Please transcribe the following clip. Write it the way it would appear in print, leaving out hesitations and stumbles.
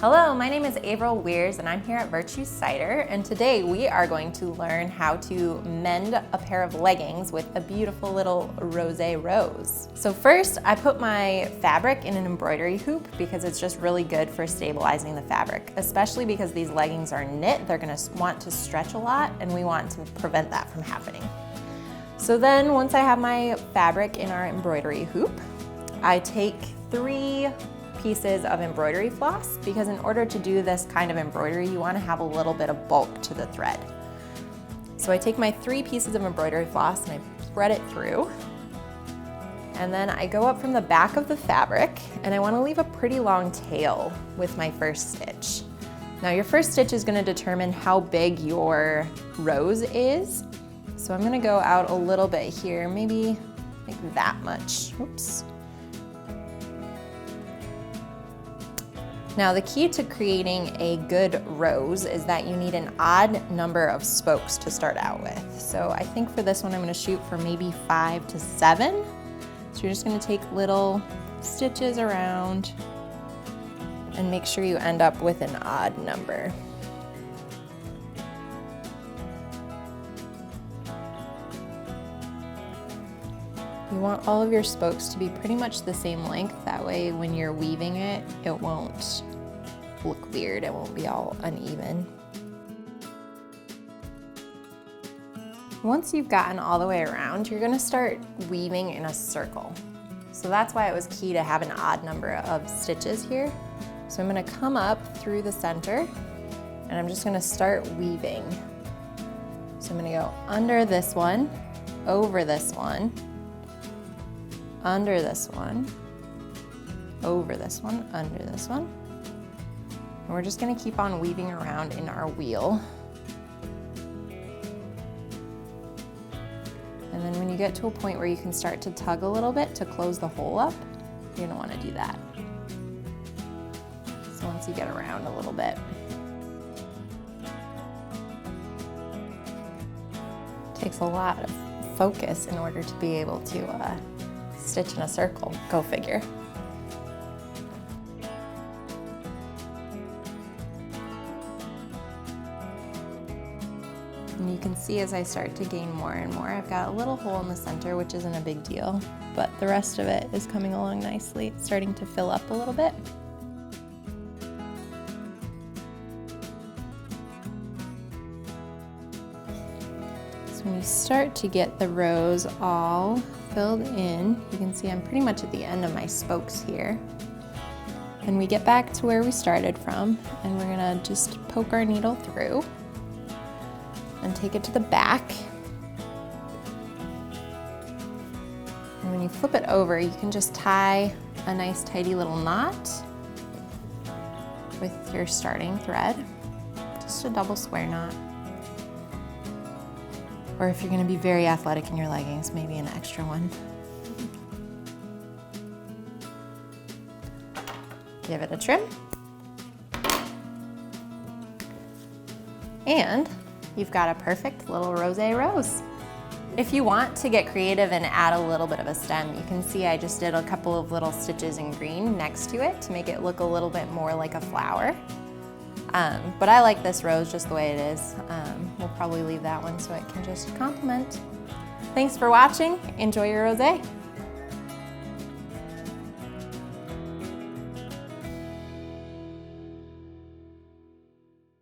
Hello, my name is Avril Wiers and I'm here at Virtue Cider, and today we are going to learn how to mend a pair of leggings with a beautiful little rosé rose. So first, I put my fabric in an embroidery hoop because it's just really good for stabilizing the fabric, especially because these leggings are knit. They're gonna want to stretch a lot and we want to prevent that from happening. So then once I have my fabric in our embroidery hoop, I take 3 pieces of embroidery floss, because in order to do this kind of embroidery, you want to have a little bit of bulk to the thread. So I take my 3 pieces of embroidery floss and I thread it through. And then I go up from the back of the fabric and I want to leave a pretty long tail with my first stitch. Now your first stitch is going to determine how big your rose is. So I'm going to go out a little bit here, maybe like that much. Oops. Now the key to creating a good rose is that you need an odd number of spokes to start out with. So I think for this one I'm going to shoot for maybe 5 to 7. So you're just going to take little stitches around and make sure you end up with an odd number. You want all of your spokes to be pretty much the same length. That way when you're weaving it, it won't look weird. It won't be all uneven. Once you've gotten all the way around, you're gonna start weaving in a circle. So that's why it was key to have an odd number of stitches here. So I'm gonna come up through the center and I'm just gonna start weaving. So I'm gonna go under this one, over this one, under this one, over this one, under this one. And we're just gonna keep on weaving around in our wheel. And then when you get to a point where you can start to tug a little bit to close the hole up, you're gonna wanna do that. So once you get around a little bit. It takes a lot of focus in order to be able to stitch in a circle, go figure. And you can see as I start to gain more and more, I've got a little hole in the center, which isn't a big deal, but the rest of it is coming along nicely. It's starting to fill up a little bit. When you start to get the rose all filled in, you can see I'm pretty much at the end of my spokes here. And we get back to where we started from, and we're gonna just poke our needle through and take it to the back. And when you flip it over, you can just tie a nice tidy little knot with your starting thread, just a double square knot. Or if you're gonna be very athletic in your leggings, maybe an extra one. Give it a trim. And you've got a perfect little rosé rose. If you want to get creative and add a little bit of a stem, you can see I just did a couple of little stitches in green next to it to make it look a little bit more like a flower. But I like this rose just the way it is. We'll probably leave that one so it can just complement. Thanks for watching. Enjoy your rosé.